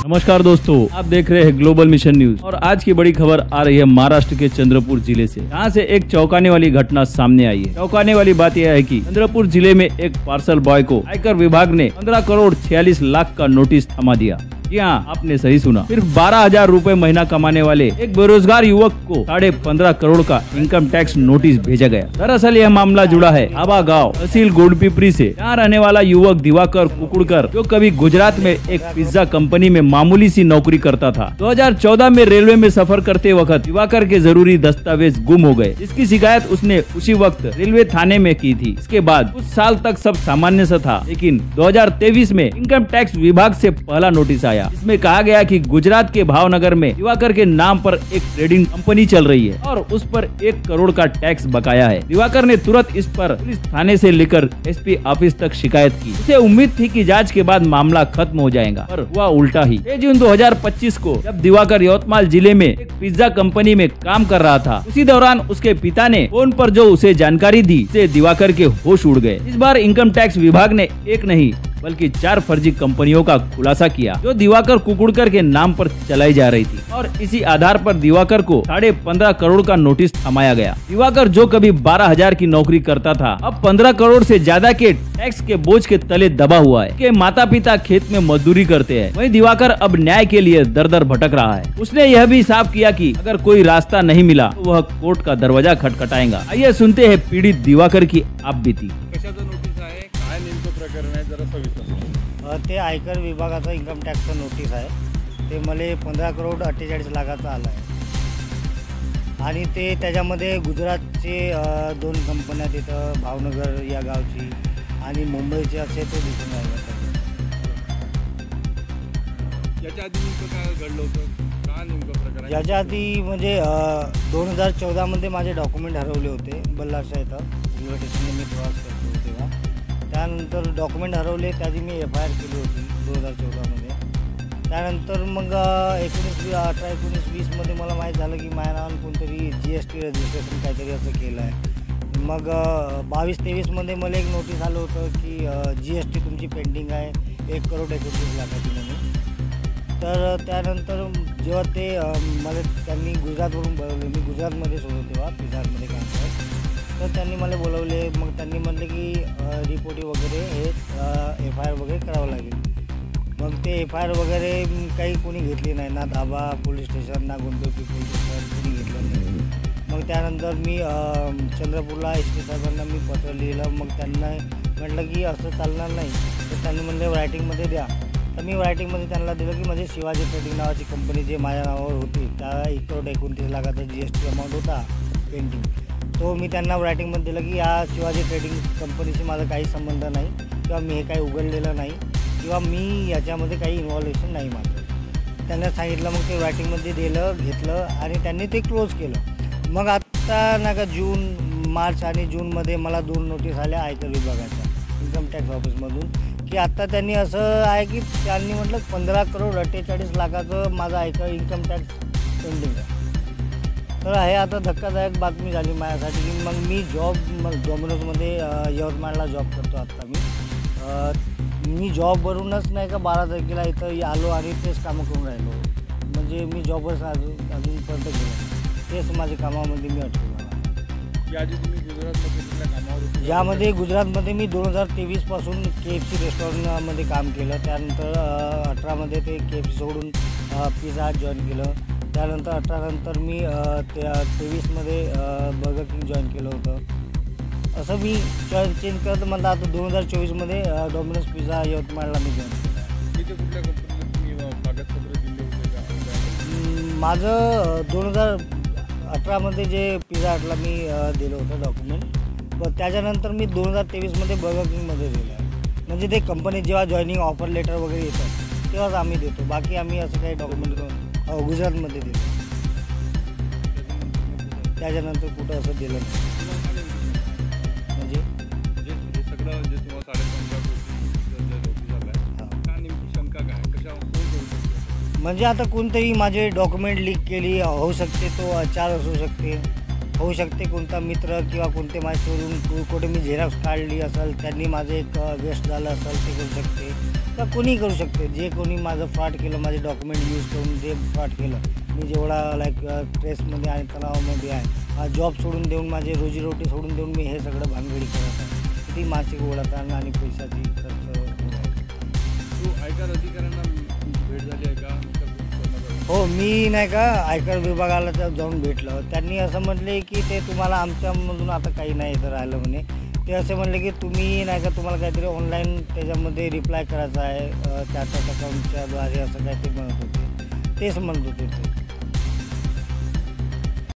नमस्कार दोस्तों, आप देख रहे हैं ग्लोबल मिशन न्यूज और आज की बड़ी खबर आ रही है महाराष्ट्र के चंद्रपुर जिले से, जहाँ से एक चौंकाने वाली घटना सामने आई है। चौंकाने वाली बात यह है कि चंद्रपुर जिले में एक पार्सल बॉय को आयकर विभाग ने 15 करोड़ 46 लाख का नोटिस थमा दिया। जी हाँ, आपने सही सुना। सिर्फ 12,000 रूपए महीना कमाने वाले एक बेरोजगार युवक को 15.5 करोड़ का इनकम टैक्स नोटिस भेजा गया। दरअसल यह मामला जुड़ा है आबा गांव तहसील गोंडपिपरी से। यहाँ रहने वाला युवक दिवाकर कुकुड़कर, जो कभी गुजरात में एक पिज्जा कंपनी में मामूली सी नौकरी करता था। 2014 में रेलवे में सफर करते वक्त दिवाकर के जरूरी दस्तावेज गुम हो गए। इसकी शिकायत उसने उसी वक्त रेलवे थाने में की थी। इसके बाद कुछ साल तक सब सामान्य सा था, लेकिन 2023 में इनकम टैक्स विभाग से पहला नोटिस आया। इसमें कहा गया कि गुजरात के भावनगर में दिवाकर के नाम पर एक ट्रेडिंग कंपनी चल रही है और उस पर 1 करोड़ का टैक्स बकाया है। दिवाकर ने तुरंत इस पर पुलिस थाने से लेकर एसपी ऑफिस तक शिकायत की। उसे उम्मीद थी कि जांच के बाद मामला खत्म हो जाएगा, पर हुआ उल्टा ही। 6 जून 2025 को जब दिवाकर यवतमाल जिले में एक पिज्जा कंपनी में काम कर रहा था, उसी दौरान उसके पिता ने फोन पर जो उसे जानकारी दी, उससे दिवाकर के होश उड़ गए। इस बार इनकम टैक्स विभाग ने एक नहीं बल्कि 4 फर्जी कंपनियों का खुलासा किया, जो दिवाकर कुकुड़कर के नाम पर चलाई जा रही थी, और इसी आधार पर दिवाकर को 15.5 करोड़ का नोटिस थमाया गया। दिवाकर, जो कभी 12,000 की नौकरी करता था, अब 15 करोड़ से ज्यादा के टैक्स के बोझ के तले दबा हुआ है। के माता पिता खेत में मजदूरी करते हैं, वहीं दिवाकर अब न्याय के लिए दर दर भटक रहा है। उसने यह भी साफ किया कि अगर कोई रास्ता नहीं मिला तो वह कोर्ट का दरवाजा खटखटाएगा। आइए सुनते हैं पीड़ित दिवाकर की आप बीती। ते आयकर विभागाचं इन्कम टॅक्सचं नोटीस आहे। ते मला 15 करोड 48 लाखाचं आलं आहे आणि ते त्याच्यामध्ये गुजरातचे 2 कंपन्या तिथं भावनगर या गावची आणि मुंबईचे असे तो दिसून आले। याच्या आधी नेमकं काय घडलं होतं, का नेमकं प्रकार आहे? याच्या आधी म्हणजे 2014 मध्ये माझे डॉक्युमेंट हरवले होते बल्लारशा इथं रेल्वे स्टेशनला मी प्रवास करतो तेव्हा। त्यानंतर डॉक्युमेंट हरवले, त्याची मी FIR केली होती 2014 मध्ये। त्यानंतर मग 18-19-20 मध्ये मला माहीत झालं की माझ्या नावाने कोणतरी GST रजिस्ट्रेशन काहीतरी असं केलं आहे। मग 22-23 मध्ये मला एक नोटीस आलं होतं की GST तुमची पेंडिंग आहे 1 करोड 29 लाखाची म्हणून। तर त्यानंतर जेव्हा ते मला त्यांनी गुजरातवरून बोलवले, मी गुजरातमध्येच होतो तेव्हा पिझ्झामध्ये काम करत, तर त्यांनी मला बोलवले। मग त्यांनी म्हणले की रिपोर्टी वगैरे हे FIR वगैरे करावं लागेल। मग ते FIR वगैरे काही कोणी घेतली नाही, ना धाबा पोलीस स्टेशन ना गोंडपिपरी पोलीस स्टेशन कोणी घेतलं नाही। मग त्यानंतर मी चंद्रपूरला SP साहेबांना मी पत्र लिहिलं। मग त्यांना म्हटलं की असं चालणार नाही, तर त्यांनी म्हणले रायटिंगमध्ये द्या। तर मी रायटिंगमध्ये त्यांना दिलं की म्हणजे शिवाजी ट्रेडिंग नावाची कंपनी जे माझ्या नावावर होती, त्या 1 करोड 29 लाखाचा GST अमाऊंट होता पेंडिंग, तो मी त्यांना रायटिंगमध्ये दिलं की या शिवाजी ट्रेडिंग कंपनीशी माझा काही संबंध नाही, किंवा मी हे काही उघडलेलं नाही, किंवा मी याच्यामध्ये काही इन्व्हॉल्वेशन नाही माझं। त्यांना सांगितलं, मग ते रायटिंगमध्ये घेतलं आणि त्यांनी ते क्लोज केलं। मग आत्ता नाही का मार्च आणि जूनमध्ये मला 2 नोटीस आल्या आयकर विभागाच्या इन्कम टॅक्स ऑफिसमधून, की आत्ता त्यांनी असं आहे की त्यांनी म्हटलं 15 करोड 48 लाखाचं माझं आयकर इन्कम टॅक्स पेंडिंग आहे। तर हे आता धक्कादायक बातमी झाली माझ्यासाठी की मग मी डॉमिनोजमध्ये यवतमाळला जॉब करतो आत्ता मी जॉबवरूनच नाही का 12 तारखेला इथं आलो आणि तेच कामं करून राहिलो। म्हणजे मी जॉबवर अजूनपर्यंत गेलो, तेच माझ्या कामामध्ये मी अटकलो। याआधी तुम्ही गुजरातमध्ये कुठल्या कामावर होते? यामध्ये गुजरातमध्ये मी 2023 पासून KFC रेस्टॉरंटमध्ये काम केलं। त्यानंतर 18 मध्ये ते KFC सोडून पिझ्झा हट जॉईन केलं। त्यानंतर 18 नंतर मी 23 मध्ये बर्गर किंग जॉईन केलं होतं। असं मी चेंज करत म्हणलं आता 2024 मध्ये डॉमिनोज पिझ्झा यवतमाळला मी जॉईन केलं। तिथे कुठल्या कंपनीत तुम्ही कागदपत्र दिले होते का? माझं 2018 मध्ये जे पिझ्झा हटला मी दिलं होतं डॉक्युमेंट, पण त्याच्यानंतर मी 2023 मध्ये बर्गर किंगमध्ये दिलं आहे। म्हणजे ते कंपनी जेव्हा जॉईनिंग ऑफर लेटर वगैरे येतं तेव्हाच आम्ही देतो, बाकी आम्ही असं काही डॉक्युमेंट गुजरातमध्ये दिलं, त्याच्यानंतर कुठं असं दिलं नाही। म्हणजे हे सगळं जे तुम्हाला 15.5 कोटी नोटीस आलं आहे, का नेमकी शंका काय, कशा कोण करू शकतो? म्हणजे आता कोणतरी माझे डॉक्युमेंट लीक केली होऊ शकते, तो HR असू शकते, होऊ शकते कोणता मित्र किंवा कोणते माझ्यावरून कुठे मी झेरॉक्स काढली असेल, त्यांनी माझे एक वेस्ट झालं असेल ते करू शकते। तर कोणी करू शकते. जे कोणी माझं फ्रॉड केलं, माझे डॉक्युमेंट यूज करून जे फ्रॉड केलं, मी जेवढा लाईक स्ट्रेसमध्ये आणि तणावामध्ये आहे, जॉब सोडून देऊन, माझी रोजीरोटी सोडून देऊन मी हे सगळं भानगडी करत आहे. किती मानसिक ओढाताण आणि पैशाची खर्च होत आहे. तू आयकर अधिकाऱ्यांना भेट झाली आहे का? हो, मी नाही का आयकर विभागाला जाऊन भेटलं. त्यांनी असं म्हटले की ते तुम्हाला आमच्यामधून आता काही नाही इथं राहिलं म्हणे. ते असे म्हणले की तुम्ही नाही का तुम्हाला काहीतरी ऑनलाईन त्याच्यामध्ये रिप्लाय करायचा आहे चार्टर्ड अकाउंटच्या द्वारे, असं काहीतरी म्हणत होते. तेच म्हणत होते ते.